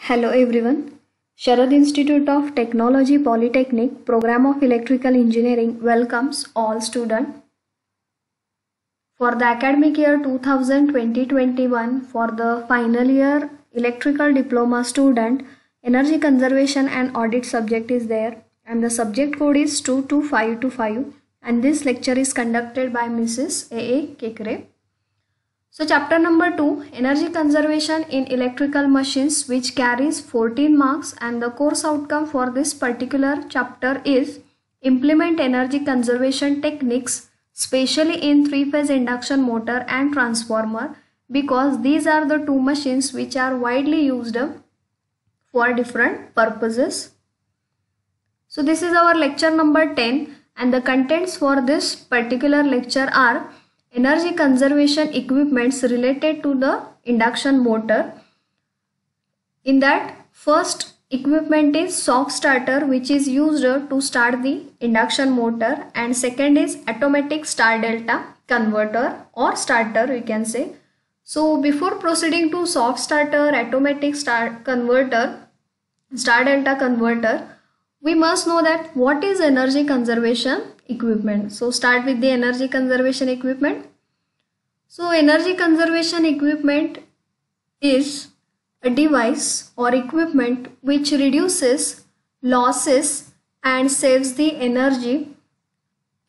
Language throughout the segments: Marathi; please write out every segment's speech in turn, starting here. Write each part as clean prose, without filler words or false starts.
Hello everyone. Sharad Institute of Technology Polytechnic Program of Electrical Engineering welcomes all students. For the academic year 2020-21 for the final year electrical diploma student, energy conservation and audit subject is there and the subject code is 22525 and this lecture is conducted by Mrs. A.A. Kekre. So chapter number 2, energy conservation in electrical machines, which carries 14 marks, and the course outcome for this particular chapter is implement energy conservation techniques, especially in three-phase induction motor and transformer, because these are the two machines which are widely used for different purposes. So this is our lecture number 10 and the contents for this particular lecture are energy conservation equipments related to the induction motor. In that, first equipment is soft starter, which is used to start the induction motor, and second is automatic star delta converter or starter we can say. So before proceeding to soft starter, automatic star delta converter, we must know that what is energy conservation equipment. So start with the energy conservation equipment. So energy conservation equipment is a device or equipment which reduces losses and saves the energy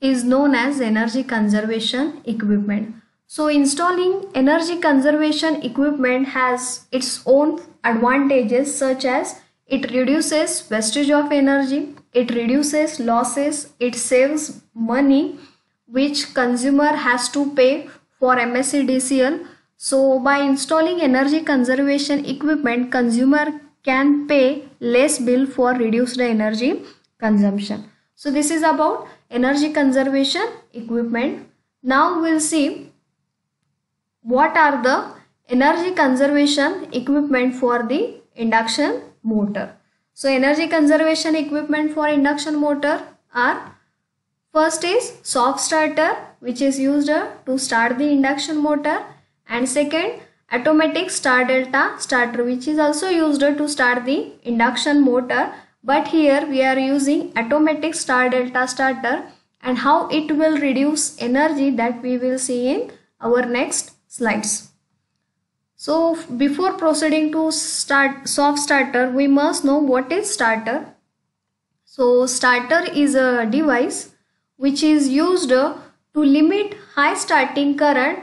is known as energy conservation equipment. So installing energy conservation equipment has its own advantages, such as it reduces wastage of energy, it reduces losses, it saves money which consumer has to pay for MSEDCL. So by installing energy conservation equipment, consumer can pay less bill for reduced energy consumption. So this is about energy conservation equipment. Now we'll see what are the energy conservation equipment for the induction motor. So energy conservation equipment for induction motor are, first is soft starter, which is used to start the induction motor, and second automatic star delta starter, which is also used to start the induction motor, but here we are using automatic star delta starter, and how it will reduce energy that we will see in our next slides. So before proceeding to start soft starter, we must know what is starter. So starter is a device which is used to limit high starting current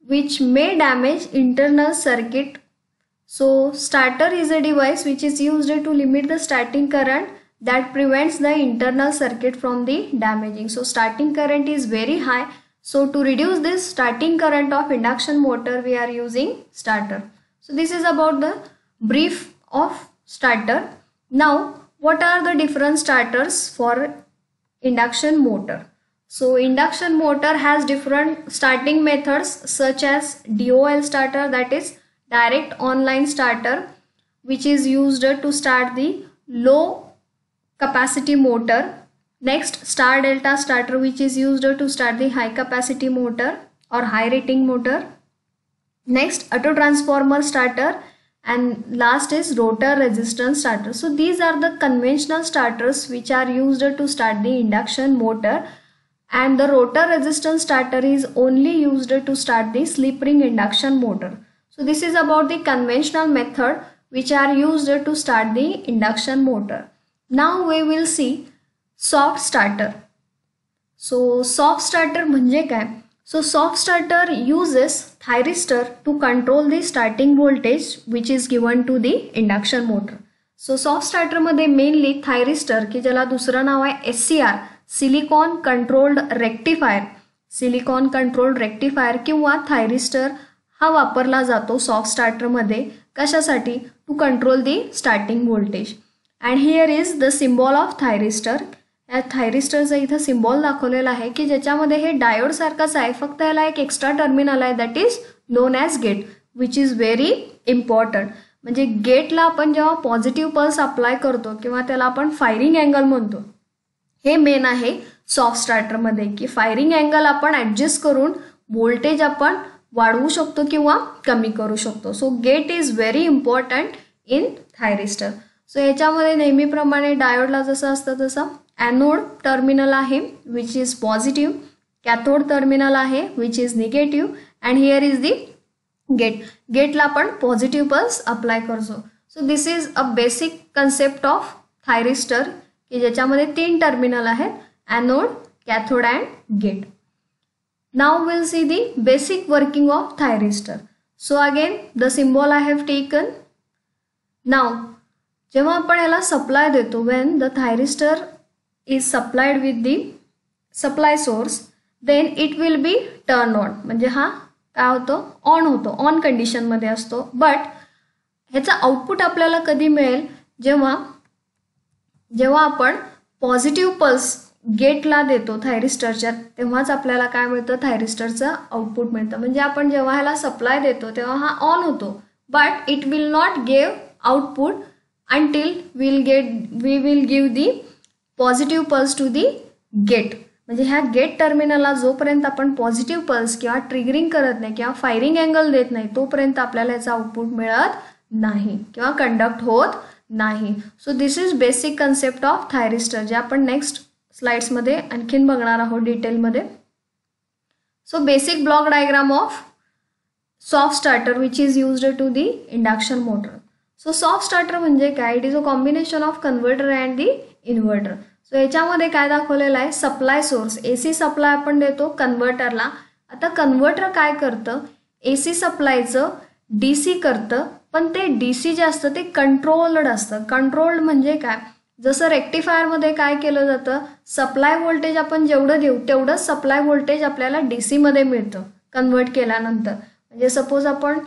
which may damage internal circuit. So starter is a device which is used to limit the starting current that prevents the internal circuit from the damaging. So starting current is very high. So to reduce this starting current of induction motor, we are using starter. So this is about the brief of starter. Now what are the different starters for induction motor? So induction motor has different starting methods, such as DOL starter, that is direct online starter, which is used to start the low capacity motor. Next, star delta starter, which is used to start the high capacity motor or high rating motor. Next, auto transformer starter, and last is rotor resistance starter. So these are the conventional starters which are used to start the induction motor, and the rotor resistance starter is only used to start the slip ring induction motor. So this is about the conventional method which are used to start the induction motor. Now we will see soft starter. So soft starter म्हणजे काय? So soft starter uses thyristor to control the starting voltage which is given to the induction motor. So soft starter मध्ये mainly thyristor, की ज्याला दुसरं नाव आहे SCR, सिलिकॉन कंट्रोल्ड रेक्टिफायर किंवा थायरिस्टर हा वापरला जातो सॉफ्ट स्टार्टर मध्ये. कशासाठी? To control the starting voltage. And here is the symbol of thyristor. या थायरिस्टरचा इथं सिम्बॉल दाखवलेला आहे की ज्याच्यामध्ये हे डायोड सारखाच आहे, फक्त याला एक एक्स्ट्रा टर्मिनल आहे, that is known as gate, which is very important. म्हणजे गेटला आपण जेव्हा पॉझिटिव्ह पल्स अप्लाय करतो किंवा त्याला आपण फायरिंग अँगल म्हणतो, हे मेन आहे सॉफ्ट स्टार्टर मध्ये, की फायरिंग अँगल आपण ऍडजस्ट करून व्होल्टेज आपण वाढवू शकतो किंवा कमी करू शकतो. So gate is very important in thyristor. So याच्यामध्ये नेहमीप्रमाणे डायोडला जसं असतं तसं ॲनोड टर्मिनल आहे which is positive, cathode terminal आहे which is negative and here is the gate. गेटला आपण पॉझिटिव्ह पल्स अप्लाय करतो. So this is a basic concept of thyristor की ज्याच्यामध्ये 3 टर्मिनल आहेत, anode, cathode and gate. Now will see the basic working of thyristor. So again the symbol I have taken. Now जेव्हा आपण याला सप्लाय देतो, when the thyristor is supplied with the supply source, then it will be turn on. म्हणजे हा काय होतो, ऑन होतो, ऑन कंडिशनमध्ये असतो. बट ह्याचा आउटपुट आपल्याला कधी मिळेल, जेव्हा आपण पॉझिटिव्ह पल्स गेटला देतो थायरिस्टरच्या, तेव्हाच आपल्याला काय मिळतं, थायरिस्टरचं आउटपुट मिळतं. म्हणजे आपण जेव्हा ह्याला सप्लाय देतो तेव्हा हा ऑन होतो, but it will not give output until we will give the positive pulse to the gate. म्हणजे ह्या गेट टर्मिनलला जोपर्यंत आपण पॉझिटिव्ह पल्स किंवा ट्रिगरिंग करत नाही किंवा फायरिंग अँगल देत नाही तोपर्यंत आपल्याला याचा आउटपुट मिळत नाही किंवा कंडक्ट होत नाही. So this is basic concept of thyristor, जे आपण नेक्स्ट स्लाइड्समध्ये आणखीन बघणार आहोत डिटेलमध्ये. So basic block diagram of soft starter which is used to the induction motor. So soft starter म्हणजे काय, it is a combination of converter and the inverter. So याच्यामध्ये काय दाखवलेलं आहे, सप्लाय सोर्स AC सप्लाय आपण देतो कन्व्हर्टरला. आता कन्व्हर्टर काय करतं, AC सप्लायचं DC करतं, पण ते DC जे असतं ते कंट्रोल्ड असतं. कंट्रोल्ड म्हणजे काय, जसं रेक्टिफायरमध्ये काय केलं जातं, सप्लाय व्होल्टेज आपण जेवढं देऊ तेवढंच सप्लाय व्होल्टेज आपल्याला DC मध्ये मिळतं कन्व्हर्ट केल्यानंतर. म्हणजे सपोज आपण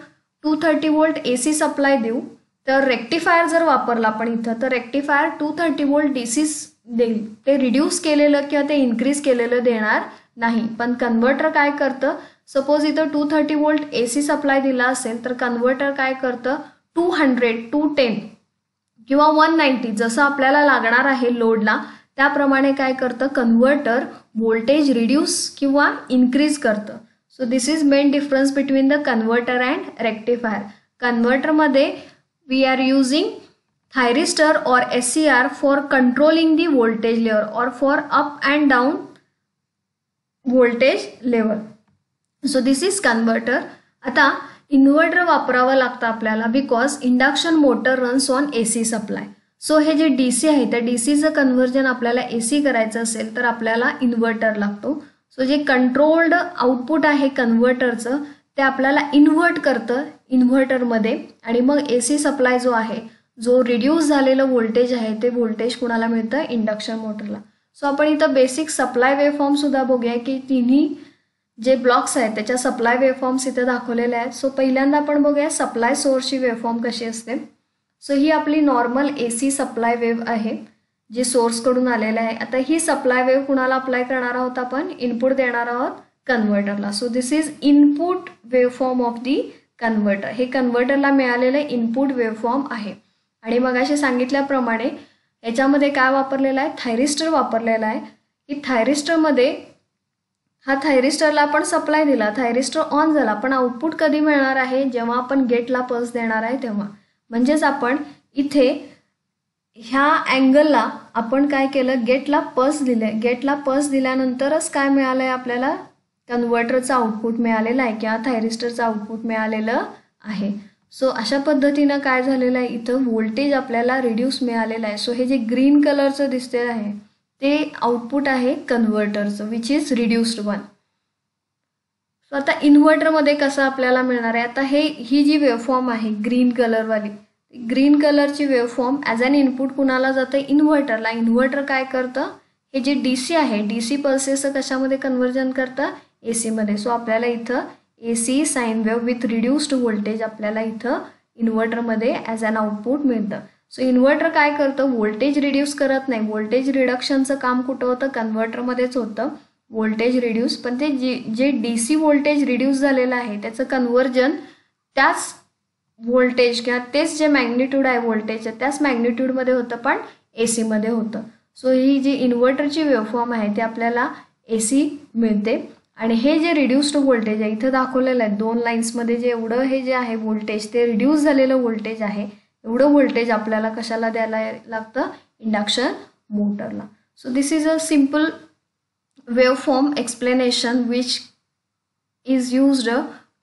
230 वोल्ट AC सप्लाय देऊ, तर रेक्टिफायर जर वापरला आपण इथं, तर रेक्टिफायर 230 वोल्ट DC देईल, ते रिड्यूस केलेलं किंवा ते इन्क्रीज केलेलं देणार नाही. पण कन्व्हर्टर काय करतं, सपोज इथं 230 वोल्ट AC सप्लाय दिला असेल तर कन्व्हर्टर काय करतं, 200, 210 किंवा 190 जसं आपल्याला लागणार आहे लोडला त्याप्रमाणे काय करतं कन्व्हर्टर व्होल्टेज रिड्यूस किंवा इन्क्रीज करतं. So this is main difference between the converter and rectifier. कन्व्हर्टरमध्ये we are using thyristor or SCR for controlling the voltage level or for up and down voltage level. So this is converter. आता इन्व्हर्टर वापरावं लागतं आपल्याला because induction motor runs on AC supply. So हे जे DC आहे त्या DCचं कन्व्हर्जन आपल्याला AC करायचं असेल तर आपल्याला इन्व्हर्टर लागतो. सो जे कंट्रोल्ड आउटपुट आहे कन्व्हर्टरचं ते आपल्याला इन्व्हर्ट करतं इन्व्हर्टरमध्ये आणि मग AC सप्लाय जो आहे, जो रिड्यूस झालेलं व्होल्टेज आहे ते व्होल्टेज कुणाला मिळतं, इंडक्शन मोटरला. सो आपण इथं बेसिक सप्लाय वेवफॉर्म सुद्धा बघूया की तिन्ही जे ब्लॉक्स आहेत त्याच्या सप्लाय वेवफॉर्म्स इथे दाखवलेले आहेत. सो पहिल्यांदा आपण बघूया सप्लाय सोर्सची वेवफॉर्म कशी असते. सो ही आपली नॉर्मल AC सप्लाय वेव आहे जी सोर्सकडून आलेलं आहे. आता ही सप्लाय वेव कुणाला अप्लाय करणार आहोत, आपण इनपुट देणार आहोत कन्व्हर्टरला. So this is input waveform of the converter. हे कन्व्हर्टरला मिळालेलं इनपुट वेवफॉर्म आहे. आणि मग असे सांगितल्याप्रमाणे याच्यामध्ये काय वापरलेलं आहे, थायरिस्टर वापरलेला आहे. की थायरिस्टरमध्ये हा थायरिस्टरला आपण सप्लाय दिला, थायरिस्टर ऑन झाला, पण आउटपुट कधी मिळणार आहे, जेव्हा आपण गेटला पल्स देणार आहे तेव्हा. म्हणजेच आपण इथे ह्या अँगलला आपण काय केलं, गेटला पल्स दिले. गेटला पल्स दिल्यानंतरच काय मिळालं आहे आपल्याला, कन्व्हर्टरचं आउटपुट मिळालेलं आहे किंवा थायरिस्टरचं आउटपुट मिळालेलं आहे. सो अशा पद्धतीनं काय झालेलं आहे, इथं व्होल्टेज आपल्याला रिड्यूस मिळालेलं आहे. सो हे जे ग्रीन कलरचं दिसते आहे ते आउटपुट आहे कन्व्हर्टरचं which is reduced one. So आता इन्व्हर्टरमध्ये कसं आपल्याला मिळणार आहे, आता ही जी वेवफॉर्म आहे ग्रीन कलरवाली, ग्रीन कलरची वेवफॉर्म ॲज अन इनपुट कुणाला जातं, इन्व्हर्टरला. इन्व्हर्टर काय करतं, हे जे DC आहे DC पल्सेसचं कशामध्ये कन्व्हर्जन करतं, AC मध्ये. सो आपल्याला इथं AC sine wave with reduced voltage आपल्याला इथं इन्व्हर्टरमध्ये ॲज अन आउटपुट मिळतं. सो इन्व्हर्टर काय करतं, व्होल्टेज रिड्यूस करत नाही. व्होल्टेज रिडक्शनचं काम कुठं होतं, कन्व्हर्टरमध्येच होतं व्होल्टेज रिड्यूस. पण ते जे DC व्होल्टेज रिड्यूस झालेलं आहे त्याचं कन्व्हर्जन त्याच व्होल्टेज किंवा तेच जे मॅग्निट्यूड आहे व्होल्टेजचं त्याच मॅग्निट्यूडमध्ये होतं पण AC मध्ये होतं. सो ही जी इन्व्हर्टरची वेवफॉर्म आहे ते आपल्याला AC मिळते. आणि हे जे रिड्यूस्ड व्होल्टेज आहे इथं दाखवलेलं आहे 2 लाईन्समध्ये, जे एवढं हे जे आहे व्होल्टेज ते रिड्यूस झालेलं व्होल्टेज आहे एवढं व्होल्टेज आपल्याला कशाला द्यायला लागतं, इंडक्शन मोटरला. So this is a simple waveform explanation which is used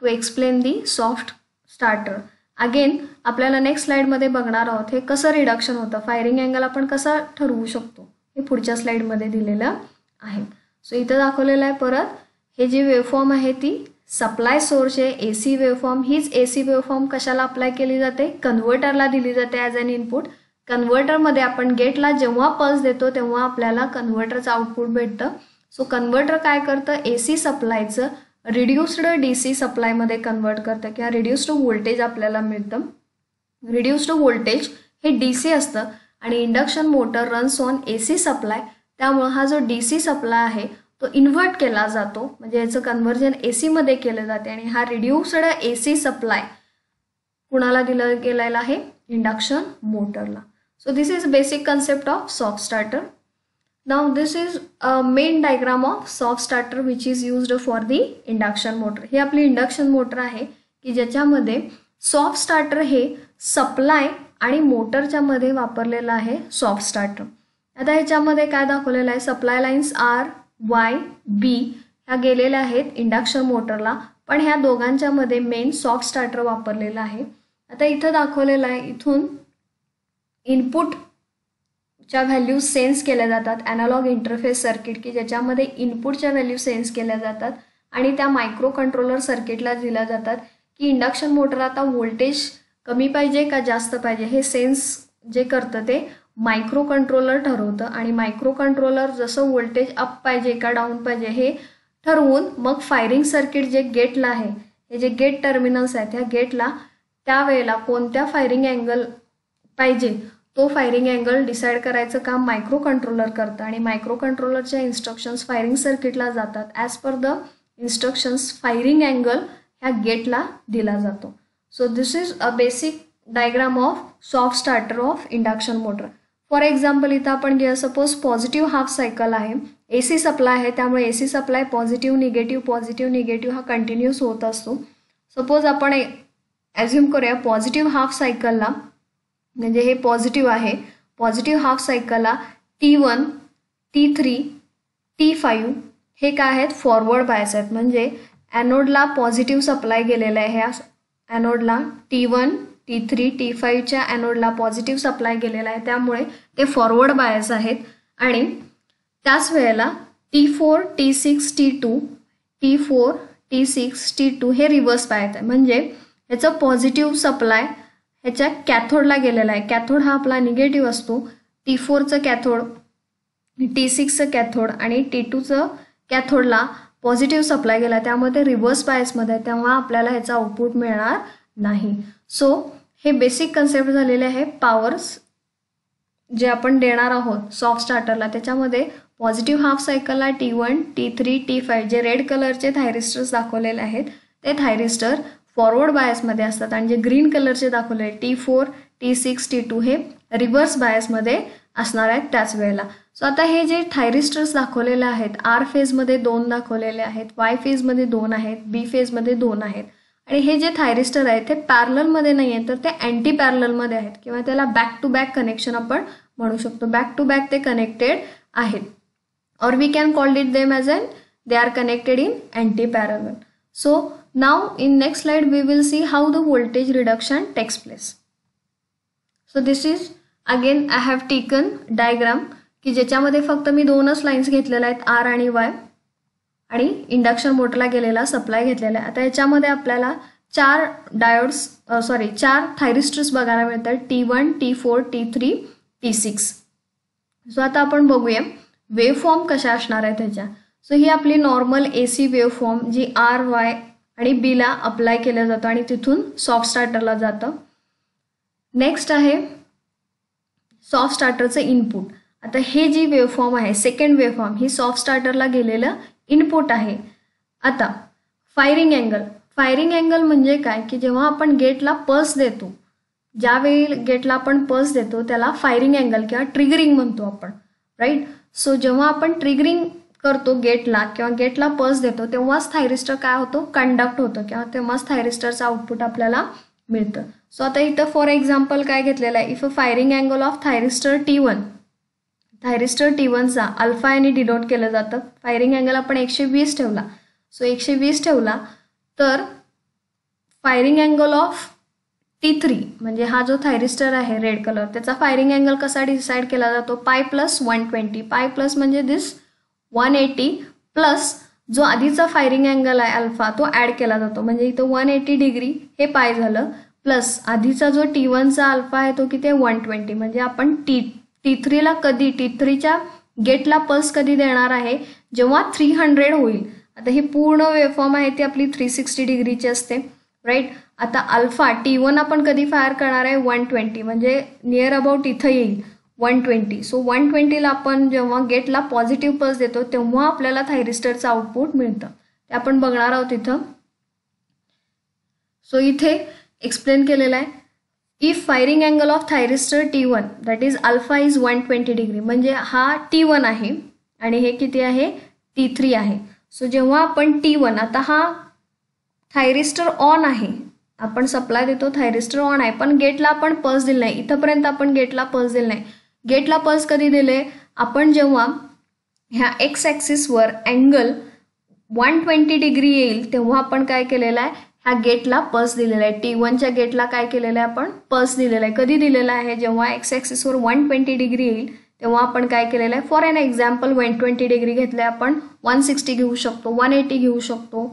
to explain the soft starter. Again आपल्याला नेक्स्ट स्लाइडमध्ये बघणार आहोत हे कसं रिडक्शन होतं, फायरिंग अँगल आपण कसा ठरवू शकतो हे पुढच्या स्लाइडमध्ये दिलेलं आहे. सो इथं दाखवलेलं आहे परत, हे जी वेवफॉर्म आहे ती सप्लाय सोर्स आहे, AC वेवफॉर्म. हीच AC वेवफॉर्म कशाला अप्लाय केली जाते, कन्व्हर्टरला दिली जाते ॲज अन इनपुट. कन्व्हर्टरमध्ये आपण गेटला जेव्हा पल्स देतो तेव्हा आपल्याला कन्व्हर्टरचं आउटपुट भेटतं. सो कन्व्हर्टर काय करतं, AC सप्लायचं रिड्युस्ड DC सप्लायमध्ये कन्वर्ट करतं किंवा रिड्युस्ड व्होल्टेज आपल्याला मिळतं. रिड्युस्ड व्होल्टेज हे DC असतं आणि induction motor runs on AC supply. त्यामुळे हा जो DC सप्लाय आहे तो इन्व्हर्ट केला जातो, म्हणजे याचं कन्व्हर्जन AC मध्ये केलं जाते आणि हा रिड्युस्ड AC सप्लाय कुणाला दिला गेलेला आहे, इंडक्शन मोटरला. So this is basic concept of soft starter. Now this is a main diagram of soft starter which is used for the induction motor. हे आपली इंडक्शन मोटर आहे की ज्याच्यामध्ये सॉफ्ट स्टार्टर हे सप्लाय आणि मोटरच्या मध्ये वापरलेलं आहे सॉफ्ट स्टार्टर. आता ह्याच्यामध्ये काय दाखवलेलं आहे, supply lines R, Y, B ह्या गेलेल्या आहेत इंडक्शन मोटरला, पण ह्या दोघांच्या मध्ये मेन सॉफ्ट स्टार्टर वापरलेलं आहे. आता इथं दाखवलेलं आहे, इथून इनपुट च्या व्हॅल्यू सेन्स केल्या जातात, ॲनालॉग इंटरफेस सर्किट की ज्याच्यामध्ये इनपुटच्या व्हॅल्यू सेन्स केल्या जातात आणि त्या मायक्रो कंट्रोलर सर्किटला दिल्या जातात की इंडक्शन मोटर आता व्होल्टेज कमी पाहिजे का जास्त पाहिजे, हे सेन्स जे करतं ते मायक्रो कंट्रोलर ठरवतं आणि मायक्रो कंट्रोलर जसं व्होल्टेज अप पाहिजे का डाऊन पाहिजे हे ठरवून मग फायरिंग सर्किट जे गेटला आहे, हे जे गेट टर्मिनल्स आहेत, ह्या गेटला त्यावेळेला कोणत्या फायरिंग अँगल पाहिजे तो फायरिंग अँगल डिसाईड करायचं काम मायक्रो कंट्रोलर करतं आणि मायक्रो कंट्रोलरच्या इन्स्ट्रक्शन्स फायरिंग सर्किटला जातात. As per the instructions firing angle ह्या गेटला दिला जातो. So this is a basic diagram of soft starter of induction motor. For example इथं आपण घ्या, सपोज पॉझिटिव्ह हाफ सायकल आहे, AC सप्लाय आहे, त्यामुळे AC सप्लाय पॉझिटिव्ह निगेटिव्ह हा कंटिन्यूस होत असतो. सपोज आपण ॲझ्युम करूया पॉझिटिव्ह हाफ सायकलला, म्हणजे हे पॉझिटिव्ह आहे, पॉझिटिव्ह हाफ सायकलला T1, T3, T5 हे काय आहेत, फॉरवर्ड बायस आहेत. म्हणजे ॲनोडला पॉझिटिव्ह सप्लाय गेलेला आहे, ह्या ॲनोडला T1, T3, T5च्या ॲनोडला पॉझिटिव्ह सप्लाय गेलेला आहे, त्यामुळे ते फॉरवर्ड बायस आहेत. आणि त्याच वेळेला T4, T6, T2, T4, T6, T2 हे रिव्हर्स बायस आहे. म्हणजे ह्याचं पॉझिटिव्ह सप्लाय ह्याच्या कॅथोडला गेलेला आहे. कॅथोड हा आपला निगेटिव्ह असतो. T4चं कॅथोड, T6चं कॅथोड आणि T2चं कॅथोडला पॉझिटिव्ह सप्लाय गेला, त्यामुळे ते रिव्हर्स बायसमध्ये आहे, तेव्हा आपल्याला ह्याचा आउटपुट मिळणार नाही. सो हे बेसिक कन्सेप्ट झालेले आहे. पॉवर्स जे आपण देणार आहोत सॉफ्ट स्टार्टरला, त्याच्यामध्ये पॉझिटिव्ह हाफ सायकलला T1, T3, T5 जे रेड कलरचे थायरिस्टर्स दाखवलेले आहेत ते थायरिस्टर फॉरवर्ड बायसमध्ये असतात आणि जे ग्रीन कलरचे दाखवले T4, T6, T2 हे रिव्हर्स बायसमध्ये असणार आहेत त्याच वेळेला. सो आता हे जे थायरिस्टर्स दाखवलेले आहेत, R फेजमध्ये 2 दाखवलेले आहेत, Y फेजमध्ये 2 आहेत, B फेजमध्ये 2 आहेत आणि हे जे थायरिस्टर आहेत ते पॅरललमध्ये नाही आहेत, तर ते अँटी पॅरललमध्ये आहेत किंवा त्याला बॅक टू बॅक कनेक्शन आपण म्हणू शकतो. बॅक टू बॅक ते कनेक्टेड आहेत, और we can call it them as an they are connected in anti parallel. So now in next slide we will see how the voltage reduction takes place. So this is again I have taken diagram की ज्याच्यामध्ये फक्त मी 2च लाईन्स घेतलेल्या आहेत, R आणि Y, आणि इंडक्शन मोटरला गेलेला सप्लाय घेतलेला आहे. आता याच्यामध्ये आपल्याला 4 थायरिस्टर्स बघायला मिळतात, T1, T4, T3, T6. So आता आपण बघूया वेवफॉर्म कशा असणार आहे त्याच्या. सो ही आपली नॉर्मल AC वेवफॉर्म जी R, Y आणि बीला अप्लाय केलं जातं आणि तिथून सॉफ्ट स्टार्टरला जातं. नेक्स्ट आहे सॉफ्ट स्टार्टरचं इनपुट. आता हे जी वेवफॉर्म आहे, सेकंड वेवफॉर्म, ही सॉफ्ट स्टार्टरला गेलेलं इनपुट आहे. आता फायरिंग अँगल म्हणजे काय की जेव्हा आपण गेटला पल्स देतो, ज्यावेळी गेटला आपण पल्स देतो त्याला फायरिंग अँगल किंवा ट्रिगरिंग म्हणतो आपण, राईट. सो जेव्हा आपण ट्रिगरिंग करतो गेटला किंवा गेटला पल्स देतो तेव्हाच थायरिस्टर काय होतो, कंडक्ट होतो किंवा तेव्हाच थायरिस्टरचा आउटपुट आपल्याला मिळतं. सो आता इथं फॉर एक्झाम्पल काय घेतलेलं आहे, if a firing angle of thyristor T1, thyristor T1चा अल्फा याने डिनोट केलं जातं. फायरिंग अँगल आपण 120 ठेवला, सो 120 ठेवला तर फायरिंग अँगल ऑफ T3 म्हणजे हा जो थायरिस्टर आहे रेड कलर, त्याचा फायरिंग अँगल कसा डिसाईड केला जातो, पाय प्लस 120. पाय प्लस म्हणजे दिस 180 प्लस जो आधीचा फायरिंग अँगल आहे अल्फा तो ॲड केला जातो. म्हणजे इथं 180 डिग्री हे पाय झालं, प्लस आधीचा जो T1चा अल्फा आहे तो किती आहे 120. म्हणजे आपण T3ला कधी T3च्या गेटला पल्स कधी देणार आहे, जेव्हा 300 होईल. आता ही पूर्ण वेवफॉर्म आहे ती आपली 360 डिग्रीची असते, राईट. आता अल्फा T1 आपण कधी फायर करणार आहे 120, म्हणजे नियर अबाउट इथं येईल 120. सो 120ला आपण जेव्हा गेटला पॉझिटिव्ह पल्स देतो तेव्हा आपल्याला थायरिस्टरचं आउटपुट मिळतं, ते आपण बघणार आहोत इथं. सो इथे एक्सप्लेन केलेलं आहे, if firing angle of thyristor T1 that is alpha is 120 degree, म्हणजे हा T1 आहे आणि हे किती आहे T3 आहे. सो जेव्हा आपण T1, आता हा थायरिस्टर ऑन आहे, आपण सप्लाय देतो, थायरिस्टर ऑन आहे, पण गेटला आपण पल्स दिले नाही. इथंपर्यंत आपण गेटला पल्स दिले नाही. गेटला पल्स कधी दिले, आपण जेव्हा ह्या एक्स ॲक्सिसवर अँगल 120 डिग्री येईल तेव्हा आपण काय केलेलं आहे, ह्या गेटला पल्स दिलेला आहे. T1च्या गेटला काय केलेलं आहे, आपण पल्स दिलेला आहे. कधी दिलेला आहे, जेव्हा एक्स ॲक्सिसवर 120 डिग्री येईल तेव्हा आपण काय केलेलं आहे, फॉर एन एक्झाम्पल 120 डिग्री घेतले, आपण 160 घेऊ शकतो, 180 घेऊ शकतो,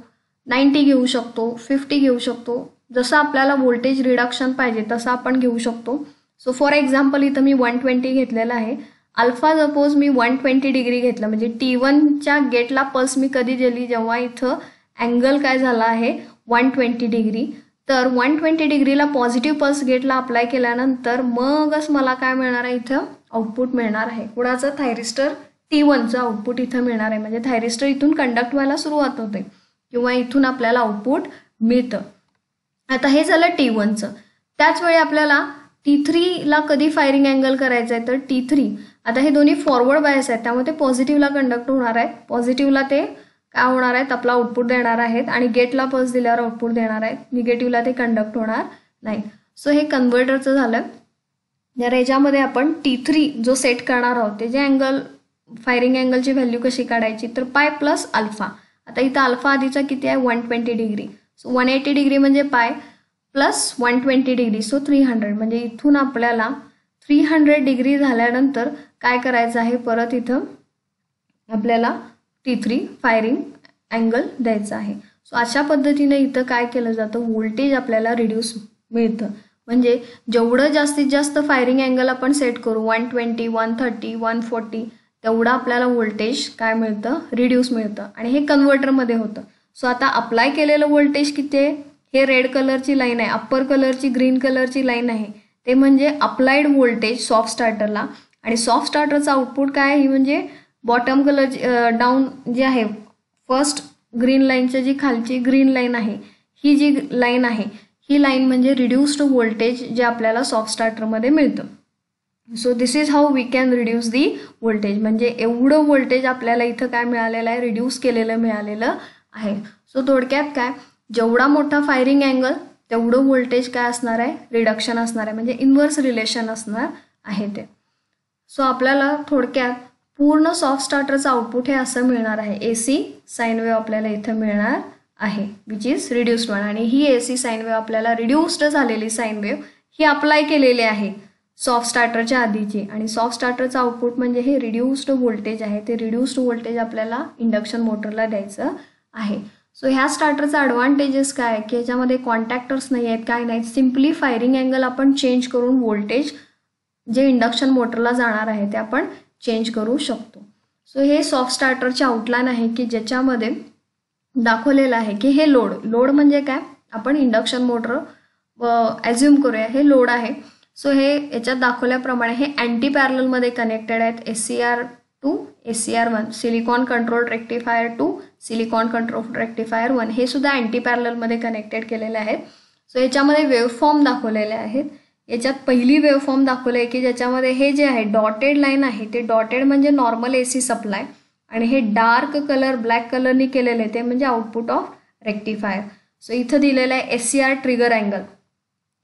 90 घेऊ शकतो, 50 घेऊ शकतो. जसं आपल्याला व्होल्टेज रिडक्शन पाहिजे तसं आपण घेऊ शकतो. सो फॉर एक्झाम्पल इथं मी 120 घेतलेलं आहे. अल्फा सपोज मी 120 डिग्री घेतलं, म्हणजे T1च्या गेटला पल्स मी कधी दिली, जेव्हा इथं अँगल काय झाला आहे 120 डिग्री. तर 120 डिग्रीला पॉझिटिव्ह पल्स गेटला अप्लाय केल्यानंतर मगच मला काय मिळणार आहे, इथं आउटपुट मिळणार आहे. कुणाचं, थायरिस्टर T1चं आउटपुट इथं मिळणार आहे. म्हणजे थायरिस्टर इथून कंडक्ट व्हायला सुरुवात होते किंवा इथून आपल्याला आउटपुट मिळतं. आता हे झालं T1चं. त्याच वेळी आपल्याला T3ला कधी फायरिंग अँगल करायचं आहे, तर T3 आता हे दोन्ही फॉरवर्ड बायस आहेत, त्यामुळे ते पॉझिटिव्हला कंडक्ट होणार आहेत. पॉझिटिव्हला ते काय होणार आहेत, आपला आउटपुट देणार आहेत आणि गेटला पल्स दिल्यावर आउटपुट देणार आहेत. निगेटिव्हला ते कंडक्ट होणार नाही. सो हे कन्व्हर्टरचं झालं. तर याच्यामध्ये आपण T3 जो सेट करणार आहोत त्याचे अँगल, फायरिंग अँगलची व्हॅल्यू कशी काढायची, तर पाय प्लस अल्फा. आता इथं अल्फा आधीचा किती आहे 120 डिग्री. सो 180 डिग्री म्हणजे पाय प्लस 120 डिग्री, सो 300. म्हणजे इथून आपल्याला 300 डिग्री झाल्यानंतर काय करायचं आहे, परत इथं आपल्याला T3 फायरिंग अँगल द्यायचा आहे. सो अशा पद्धतीने इथं काय केलं जातं, व्होल्टेज आपल्याला रिड्यूस मिळतं. म्हणजे जेवढं जास्तीत जास्त फायरिंग अँगल आपण सेट करू 120, 130, 140 तेवढं आपल्याला व्होल्टेज काय मिळतं, रिड्यूस मिळतं. आणि हे कन्व्हर्टरमध्ये होतं. सो आता अप्लाय केलेलं व्होल्टेज किती आहे, हे रेड कलरची लाईन आहे, अप्पर कलरची ग्रीन कलरची लाईन आहे, ते म्हणजे अप्लाइड व्होल्टेज सॉफ्ट स्टार्टरला. आणि सॉफ्ट स्टार्टरचं आउटपुट काय आहे, ही म्हणजे बॉटम कलर डाऊन जे आहे, फर्स्ट ग्रीन लाईनच्या जी खालची ग्रीन लाईन आहे, ही जी लाईन आहे ही लाईन म्हणजे रिड्यूस्ड व्होल्टेज जे आपल्याला सॉफ्ट स्टार्टरमध्ये मिळतं. So this is how we can reduce the voltage. म्हणजे एवढं व्होल्टेज आपल्याला इथं काय मिळालेलं आहे, रिड्यूस केलेलं मिळालेलं आहे. सो थोडक्यात काय, जेवढा मोठा फायरिंग अँगल तेवढं व्होल्टेज काय असणार आहे, रिडक्शन असणार आहे. म्हणजे इन्व्हर्स रिलेशन असणार आहे ते. सो आपल्याला थोडक्यात पूर्ण सॉफ्ट स्टार्टरचं आउटपुट हे असं मिळणार आहे. AC साईन वेव्ह आपल्याला इथं मिळणार आहे विच इज रिड्युस्ड वन. आणि ही AC साईन वेव्ह आपल्याला रिड्युस्ड झालेली साईन वेव्ह ही अप्लाय केलेली आहे सॉफ्ट स्टार्टरच्या आधीची. आणि सॉफ्ट स्टार्टरचं आउटपुट म्हणजे हे रिड्युस्ड व्होल्टेज आहे. ते रिड्युस्ड व्होल्टेज आपल्याला इंडक्शन मोटरला द्यायचं आहे. सो ह्या स्टार्टरचा ॲडव्हान्टेजेस काय की ह्याच्यामध्ये कॉन्टॅक्टर्स नाही आहेत, काय नाहीत. सिम्पली फायरिंग अँगल आपण चेंज करून व्होल्टेज जे इंडक्शन मोटरला जाणार आहे ते आपण चेंज करू शकतो. सो हे सॉफ्ट स्टार्टरचे आउटलाईन आहे की ज्याच्यामध्ये दाखवलेलं आहे की हे लोड म्हणजे काय, आपण इंडक्शन मोटर ॲझ्युम करूया हे लोड आहे. सो हे याच्यात दाखवल्याप्रमाणे हे अँटी पॅरललमध्ये कनेक्टेड आहेत. SCR to SCR1, silicon control rectifier to silicon control rectifier 1 हे सुद्धा अँटी पॅरललमध्ये कनेक्टेड केलेले आहेत. सो याच्यामध्ये वेव्हफॉर्म दाखवलेले आहेत. याच्यात पहिली वेव्हफॉर्म दाखवलं आहे की ज्याच्यामध्ये हे जे आहे डॉटेड लाईन आहे ते डॉटेड म्हणजे नॉर्मल AC सप्लाय आणि हे डार्क कलर ब्लॅक कलरनी केलेलं आहे ते म्हणजे आउटपुट ऑफ रेक्टिफायर. सो इथं दिलेलं आहे SCR ट्रिगर अँगल.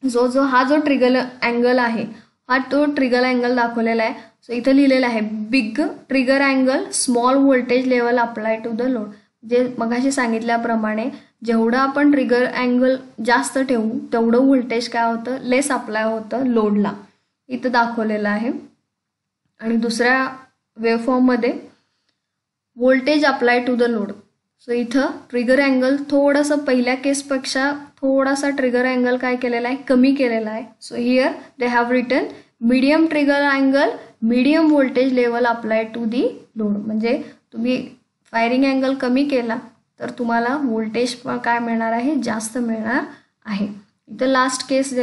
जो हा जो ट्रिगर अँगल आहे हा तो ट्रिगर अँगल दाखवलेला आहे. सो इथं लिहिलेलं आहे big trigger angle small voltage level apply to the load. जे मगाशी सांगितल्याप्रमाणे जेवढं आपण ट्रिगर अँगल जास्त ठेवू तेवढं व्होल्टेज काय होतं लेस अप्लाय होतं लोडला, इथं दाखवलेलं आहे. आणि दुसऱ्या वेवफॉर्ममध्ये voltage apply to the load. So इथं ट्रिगर अँगल थोडंसं पहिल्या केसपेक्षा थोडासा ट्रिगर अँगल काय केलेला आहे कमी केलेला आहे. So here they have written medium trigger angle medium voltage level apply to the load. म्हणजे तुम्ही फायरिंग अँगल कमी केला तर तुम्हाला व्होल्टेज पण काय मिळणार आहे जास्त मिळणार आहे. इथं लास्ट केस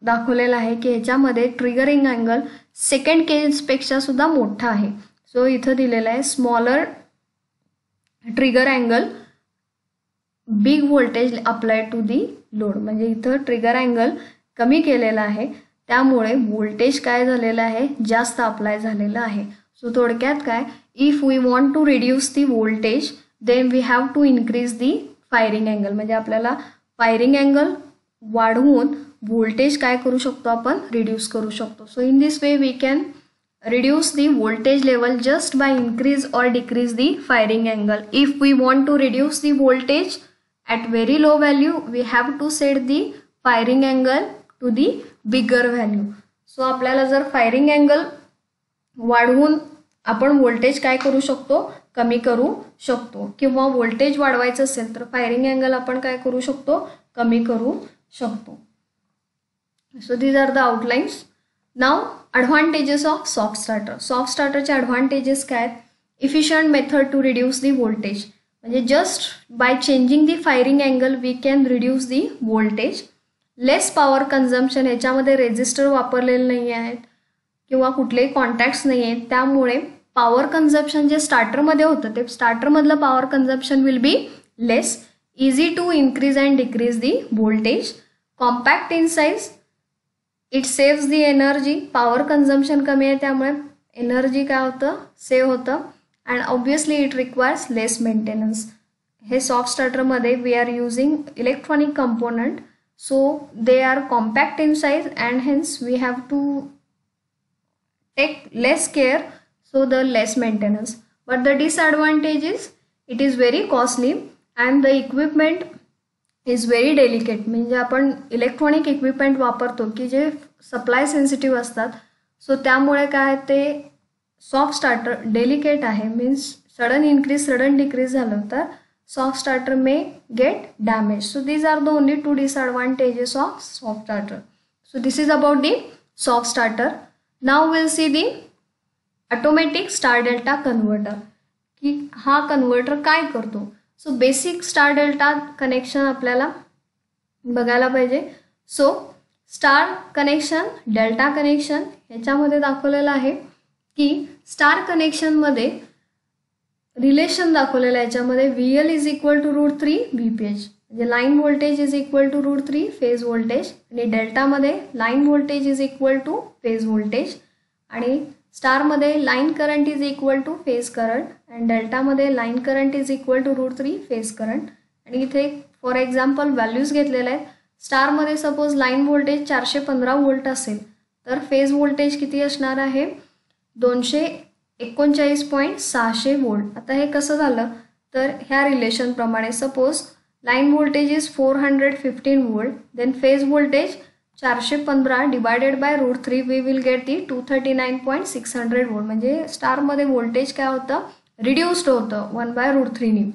दाखवलेला आहे की ह्याच्यामध्ये ट्रिगरिंग अँगल सेकंड केसपेक्षा सुद्धा मोठा आहे. सो इथं दिलेलं आहे smaller trigger angle big voltage apply to the load. म्हणजे इथं ट्रिगर अँगल कमी केलेला आहे त्यामुळे व्होल्टेज काय झालेलं आहे जास्त अप्लाय झालेलं आहे. सो थोडक्यात काय if we want to reduce the voltage then we have to increase the firing angle. म्हणजे आपल्याला फायरिंग अँगल वाढवून व्होल्टेज काय करू शकतो आपण रिड्यूस करू शकतो. So in this way we can reduce the voltage level just by increase or decrease the firing angle. If we want to reduce the voltage at very low value we have to set the firing angle to the bigger value. So आपल्याला जर फायरिंग अँगल वाढवून आपण व्होल्टेज काय करू शकतो कमी करू शकतो, किंवा व्होल्टेज वाढवायचं असेल तर फायरिंग अँगल आपण काय करू शकतो कमी करू शकतो. So these are the outlines. Now advantages of soft starter. Soft starter चे advantages काय आहेत? Efficient method to reduce the voltage. म्हणजे just by changing the firing angle we can reduce the voltage. Less power consumption. ह्याच्यामध्ये रेजिस्टर वापरलेले नाही आहेत किंवा कुठलेही कॉन्टॅक्ट्स नाही आहेत त्यामुळे पॉवर कन्झम्पशन जे स्टार्टरमध्ये होतं ते स्टार्टरमधलं power consumption will be less. Easy to increase and decrease the voltage. Compact in size. It saves the energy. Power consumption कमी आहे त्यामुळे एनर्जी काय होतं सेव्ह होतं. And obviously it requires less maintenance. हे सॉफ्ट स्टार्टरमध्ये we are using electronic component so they are compact in size and hence we have to take less care so the less maintenance. But the disadvantage is it is very costly and the equipment is very delicate. म्हणजे आपण इलेक्ट्रॉनिक इक्विपमेंट वापरतो की जे सप्लाय सेन्सिटिव्ह असतात. सो त्यामुळे काय ते सॉफ्ट स्टार्टर डेलिकेट आहे. Means sudden increase sudden decrease झालं तर soft starter may get damage. So these are the only two disadvantages of soft starter. So this is about the soft starter. Now will see the automatic star delta converter की हा कन्व्हर्टर काय करतो. So basic star delta connection आपल्याला बघायला पाहिजे. So star connection delta connection ह्याच्यामध्ये दाखवलेलं आहे की स्टार कनेक्शनमध्ये रिलेशन दाखवलेलं आहे. याच्यामध्ये VL is equal to √3 VPH म्हणजे line voltage is equal to √3 phase voltage. आणि डेल्टामध्ये line voltage is equal to phase voltage. आणि स्टारमध्ये line current is equal to phase current and डेल्टामध्ये line current is equal to √3 phase current. आणि इथे फॉर एक्झाम्पल व्हॅल्यूज घेतलेल्या आहेत. स्टारमध्ये सपोज लाईन व्होल्टेज 415 वोल्ट असेल तर फेज व्होल्टेज किती असणार आहे 239.600 वोल्ट. आता हे कसं झालं तर ह्या रिलेशनप्रमाणे suppose line voltage is 415 volt then phase voltage 415 divided by √3 we will get the 239.600 volt. म्हणजे स्टारमध्ये व्होल्टेज काय होतं रिड्यूस्ड होतं 1/√3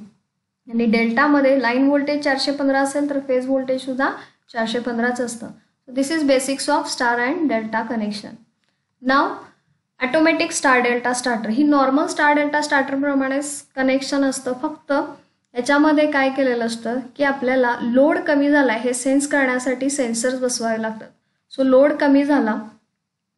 आणि डेल्टामध्ये लाईन व्होल्टेज 415 असेल तर फेज व्होल्टेज सुद्धा 415च असतं. This is basics of star and delta connection. Now automatic star delta starter ही नॉर्मल स्टार डेल्टा स्टार्टरप्रमाणेच कनेक्शन असतं. फक्त याच्यामध्ये काय केलेलं असतं की आपल्याला लोड कमी झाला हे सेन्स करण्यासाठी सेन्सर्स बसवावे लागतात. सो लोड कमी झाला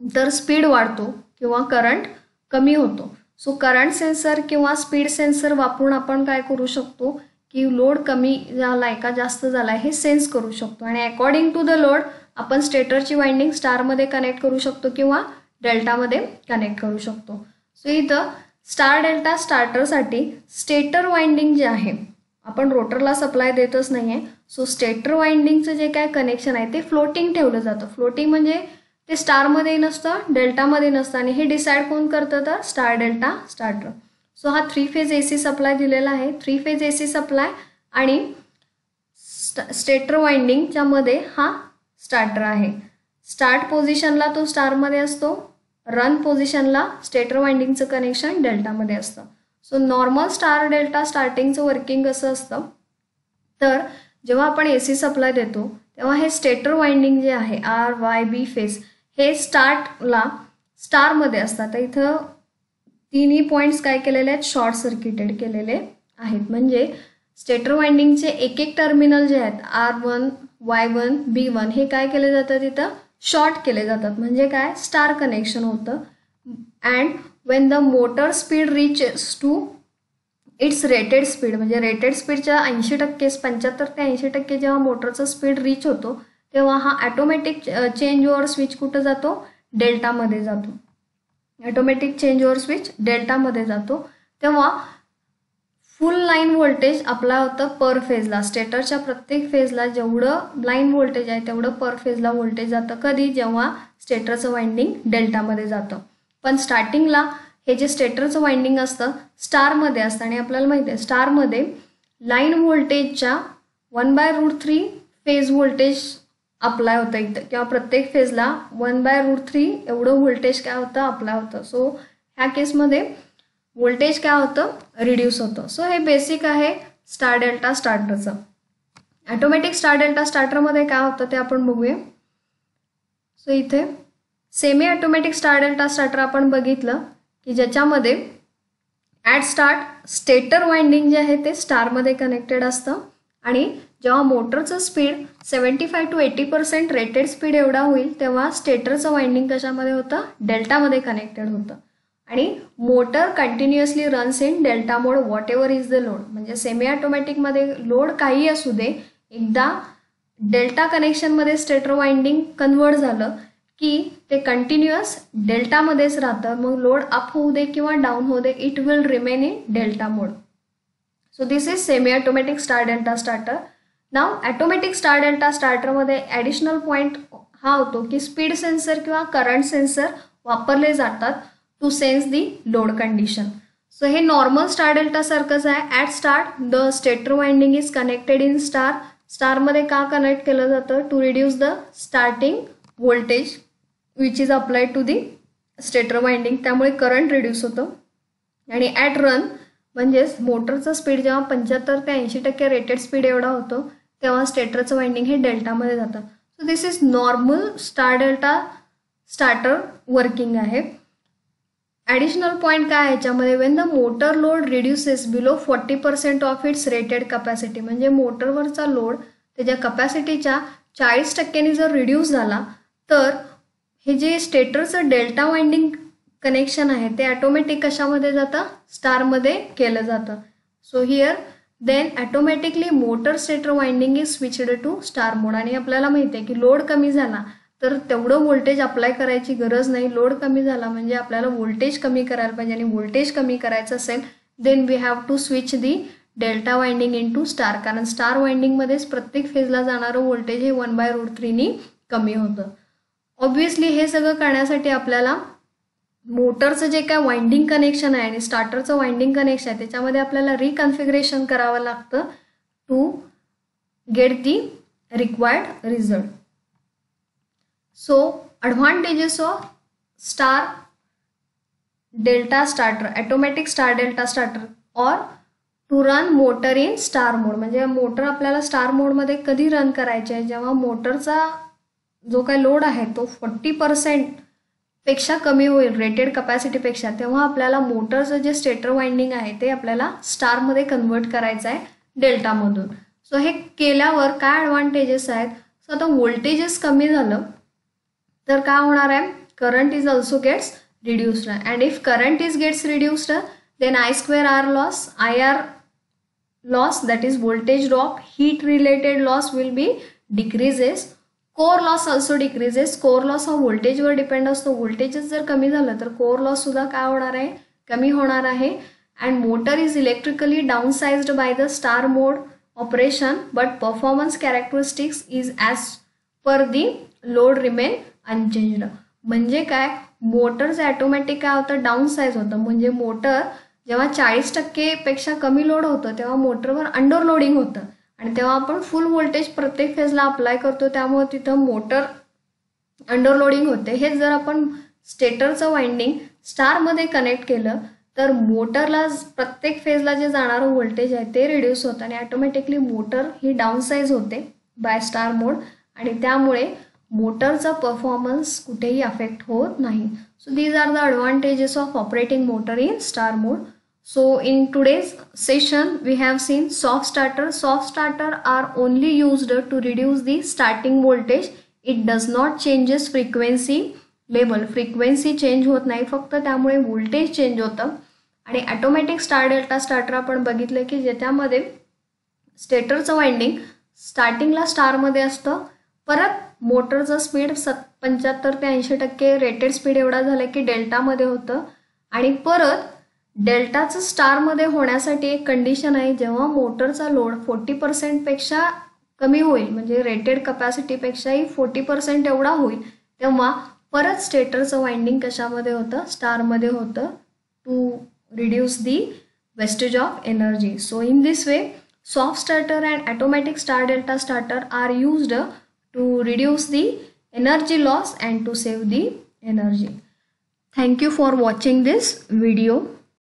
तर स्पीड वाढतो किंवा करंट कमी होतो. सो करंट सेन्सर किंवा स्पीड सेन्सर वापरून आपण काय करू शकतो की लोड कमी झाला आहे का जास्त झाला आहे हे सेन्स करू शकतो. आणि अकॉर्डिंग टू द लोड आपण स्टेटरची वाइंडिंग स्टारमध्ये कनेक्ट करू शकतो किंवा डेल्टामध्ये कनेक्ट करू शकतो. सो इथं स्टार डेल्टा स्टार्टरसाठी स्टेटर वाइंडिंग जे आहे आपण रोटरला सप्लाय देतच नाही आहे. सो स्टेटर वाइंडिंगचं जे काय कनेक्शन आहे ते फ्लोटिंग ठेवलं जातं. फ्लोटिंग म्हणजे ते स्टारमध्ये नसतं, डेल्टामध्ये नसतं आणि हे डिसाईड कोण करतं तर स्टार डेल्टा स्टार्टर. सो हा 3 फेज AC सप्लाय दिलेला आहे. 3 फेज AC सप्लाय आणि स्टेटर वाइंडिंगच्या मध्ये हा स्टार्टर आहे. स्टार्ट पोझिशनला तो स्टारमध्ये असतो, रन पोझिशनला स्टेटर वाइंडिंगचं कनेक्शन डेल्टामध्ये असतं. सो नॉर्मल स्टार डेल्टा स्टार्टिंगचं वर्किंग कसं असतं तर जेव्हा आपण AC सप्लाय देतो तेव्हा हे स्टेटर वाइंडिंग जे आहे RYB फेज हे स्टारमध्ये असतात. तर इथं तिन्ही पॉईंट्स काय केलेले आहेत शॉर्ट सर्किटेड केलेले आहेत. म्हणजे स्टेटर वाइंडिंगचे एक एक टर्मिनल जे आहेत R1, Y1, B1 हे काय केले जातात इथं शॉर्ट केले जातात. म्हणजे काय स्टार कनेक्शन होतं. And when the motor speed reaches to its rated speed म्हणजे रेटेड स्पीडच्या 80% 75 ते 80% जेव्हा मोटरचं स्पीड रीच होतो तेव्हा हा ॲटोमॅटिक चेंज ओव्हर स्विच कुठं जातो डेल्टामध्ये जातो. ॲटोमॅटिक चेंज ओव्हर स्विच डेल्टामध्ये जातो. तेव्हा फुल लाईन व्होल्टेज अप्लाय होतं पर फेजला. स्टेटरच्या प्रत्येक फेजला जेवढं लाईन व्होल्टेज आहे तेवढं पर फेजला व्होल्टेज जातं. कधी जेव्हा स्टेटरचं वाइंडिंग डेल्टामध्ये जातं. पण स्टार्टिंगला हे जे स्टेटरचं वाइंडिंग असतं स्टारमध्ये असतं आणि आपल्याला माहिती आहे स्टारमध्ये लाईन व्होल्टेजच्या 1/√3 फेज व्होल्टेज अप्लाय होतं इथं किंवा प्रत्येक फेजला 1/√3 एवढं व्होल्टेज काय होतं अप्लाय होतं. सो ह्या केसमध्ये व्होल्टेज काय होतं रिड्यूस होतं. सो हे बेसिक आहे स्टार डेल्टा स्टार्टरचं. ॲटोमॅटिक स्टार डेल्टा स्टार्टरमध्ये काय होतं ते आपण बघूया. सो इथे semi automatic star delta starter आपण बघितलं की ज्याच्यामध्ये ॲट स्टार्ट स्टेटर वाइंडिंग जे आहे ते स्टारमध्ये कनेक्टेड असतं आणि जेव्हा मोटरचं स्पीड 75 to 80% रेटेड स्पीड एवढा होईल तेव्हा स्टेटरचं वाइंडिंग कशामध्ये होतं डेल्टामध्ये कनेक्टेड होतं आणि motor continuously runs in delta mode what ever is the load. म्हणजे सेमी ॲटोमॅटिकमध्ये लोड काही असू दे एकदा डेल्टा कनेक्शनमध्ये स्टेटर वाइंडिंग कन्वर्ट झालं की ते कंटिन्युअस डेल्टामध्येच राहतं. मग लोड अप होऊ दे किंवा डाऊन होऊ दे it will remain in delta mode. So this is semi automatic star delta starter. Now automatic star delta स्टार्टरमध्ये ॲडिशनल पॉईंट हा होतो की स्पीड सेन्सर किंवा करंट सेन्सर वापरले जातात to sense the load condition. So हे नॉर्मल स्टार डेल्टा सारखंच आहे. At start the stator winding is connected in star. स्टारमध्ये का कनेक्ट केलं जातं to reduce the starting voltage which is applied to the stator winding. त्यामुळे करंट रिड्यूस होतं आणि ॲट रन म्हणजेच मोटरचं स्पीड जेव्हा 75 ते 80% रेटेड स्पीड एवढा होतो तेव्हा स्टेटरचं वाइंडिंग हे डेल्टामध्ये जातं. So this is normal star delta starter working आहे. ॲडिशनल पॉईंट काय आहे याच्यामध्ये Wien the motor load reduces below 40% of its rated capacity. म्हणजे मोटरवरचा लोड त्याच्या कपॅसिटीच्या 40% जर रिड्यूस झाला तर हे जे स्टेटरचं डेल्टा वाइंडिंग कनेक्शन आहे ते ॲटोमॅटिक कशामध्ये जातं स्टारमध्ये केलं जातं. So here then automatically motor stator winding is switched to star mode. आणि आपल्याला माहिती आहे की लोड कमी झाला तर तेवढं व्होल्टेज अप्लाय करायची गरज नाही. लोड कमी झाला म्हणजे आपल्याला व्होल्टेज कमी करायला पाहिजे आणि व्होल्टेज कमी करायचं असेल then we have to switch the delta winding in to star. कारण स्टार वाइंडिंगमध्येच प्रत्येक फेजला जाणारं व्होल्टेज हे 1/√3 कमी होतं. ऑब्व्हियसली हे सगळं करण्यासाठी आपल्याला मोटरचं जे काय वाइंडिंग कनेक्शन आहे आणि स्टार्टरचं वाइंडिंग कनेक्शन आहे त्याच्यामध्ये आपल्याला रिकन्फिगरेशन करावं लागतं to get the required result. So advantages of star delta starter automatic star delta starter और to run motor in star mode. म्हणजे मोटर आपल्याला स्टार मोडमध्ये कधी रन करायचे आहे जेव्हा मोटरचा जो काय लोड आहे तो 40% पेक्षा कमी होईल रेटेड कपॅसिटीपेक्षा तेव्हा आपल्याला मोटरचं जे स्टेटर वाइंडिंग आहे ते आपल्याला स्टारमध्ये कन्वर्ट करायचं आहे डेल्टामधून. सो हे केल्यावर काय ॲडव्हान्टेजेस आहेत. सो आता व्होल्टेजेस कमी झालं तर काय होणार आहे current is also gets reduced and if current is gets reduced then I2R loss IR loss that is voltage drop heat related loss will be decreases. Core loss also decreases. Core loss हा व्होल्टेजवर डिपेंड असतो. व्होल्टेजेस जर कमी झालं तर कोर लॉस सुद्धा काय होणार आहे कमी होणार आहे. And motor is electrically downsized by the star mode operation but performance characteristics is as per the load remain unchanged. म्हणजे काय, मोटरचं ऑटोमॅटिक काय होतं, डाऊन साईज होतं. म्हणजे मोटर जेव्हा 40% पेक्षा कमी लोड होतं तेव्हा मोटरवर अंडर लोडिंग होतं आणि तेव्हा आपण फुल व्होल्टेज प्रत्येक फेजला अप्लाय करतो, त्यामुळे तिथं मोटर अंडर लोडिंग होते. हेच जर आपण स्टेटरचं वाइंडिंग स्टारमध्ये कनेक्ट केलं तर मोटरला प्रत्येक फेजला जे जाणारं व्होल्टेज आहे ते रिड्यूस होतं आणि ऑटोमॅटिकली मोटर ही डाऊन साईज होते बाय स्टार मोड आणि त्यामुळे मोटरचा परफॉर्मन्स कुठेही अफेक्ट होत नाही. So these are the advantages of operating motor in star mode. So in today's session we have seen soft starter. Soft starter are only used to reduce the starting voltage. It does not changes frequency level. Frequency change होत नाही, फक्त त्यामुळे voltage change होतं. आणि ऑटोमॅटिक स्टार डेल्टा स्टार्टर आपण बघितलं की ज्याच्यामध्ये स्टेटरचं वाइंडिंग स्टार्टिंगला स्टारमध्ये असतं, परत मोटरचं स्पीड 75 ते 80% रेटेड स्पीड एवढा झाला की डेल्टामध्ये होतं आणि परत डेल्टाचं स्टारमध्ये होण्यासाठी एक कंडिशन आहे, जेव्हा मोटरचा लोड 40% पेक्षा कमी होईल म्हणजे रेटेड कपॅसिटीपेक्षाही 40% एवढा होईल तेव्हा परत स्टेटरचं वाइंडिंग कशामध्ये होतं, स्टारमध्ये होतं, to reduce the wastage of energy. So in this way soft starter and automatic star delta starter are used to reduce the energy loss and to save the energy. Thank you for watching this video.